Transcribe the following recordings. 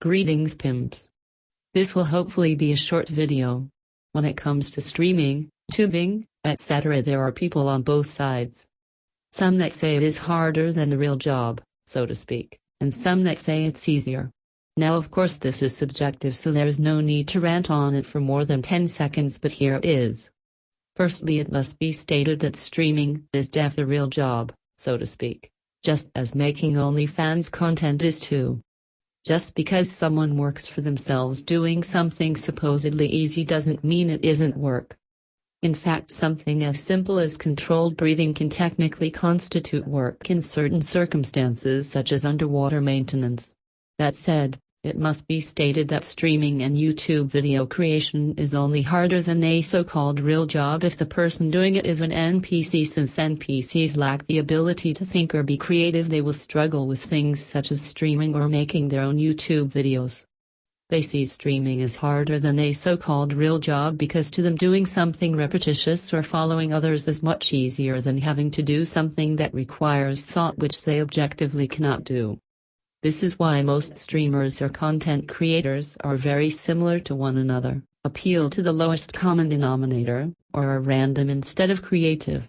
Greetings pimps. This will hopefully be a short video. When it comes to streaming, tubing, etc., there are people on both sides. Some that say it is harder than the real job, so to speak, and some that say it's easier. Now of course this is subjective, so there is no need to rant on it for more than 10 seconds, but here it is. Firstly, it must be stated that streaming is the real job, so to speak, just as making OnlyFans content is too. Just because someone works for themselves doing something supposedly easy doesn't mean it isn't work. In fact, something as simple as controlled breathing can technically constitute work in certain circumstances, such as underwater maintenance. That said, it must be stated that streaming and YouTube video creation is only harder than a so-called real job if the person doing it is an NPC. Since NPCs lack the ability to think or be creative, they will struggle with things such as streaming or making their own YouTube videos. They see streaming as harder than a so-called real job because to them doing something repetitious or following others is much easier than having to do something that requires thought, which they objectively cannot do. This is why most streamers or content creators are very similar to one another, appeal to the lowest common denominator, or are random instead of creative.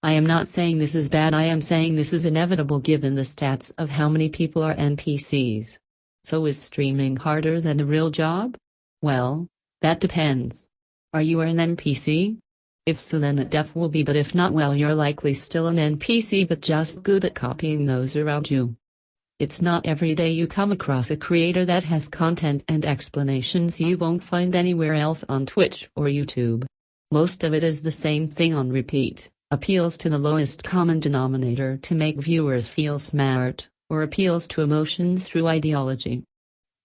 I am not saying this is bad, I am saying this is inevitable given the stats of how many people are NPCs. So is streaming harder than the real job? Well, that depends. Are you an NPC? If so, then it will be, but if not, well, you're likely still an NPC but just good at copying those around you. It's not every day you come across a creator that has content and explanations you won't find anywhere else on Twitch or YouTube. Most of it is the same thing on repeat, appeals to the lowest common denominator to make viewers feel smart, or appeals to emotion through ideology.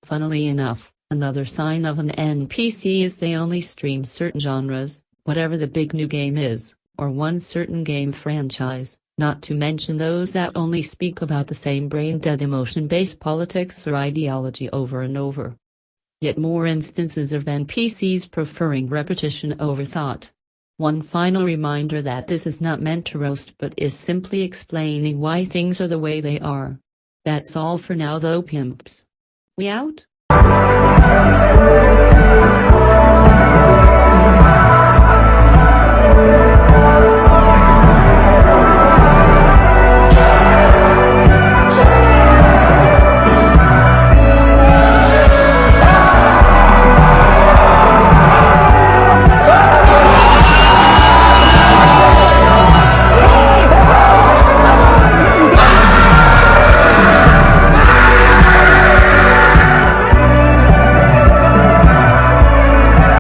Funnily enough, another sign of an NPC is they only stream certain genres, whatever the big new game is, or one certain game franchise. Not to mention those that only speak about the same brain-dead emotion-based politics or ideology over and over. Yet more instances of NPCs preferring repetition over thought. One final reminder that this is not meant to roast but is simply explaining why things are the way they are. That's all for now though, pimps. We out?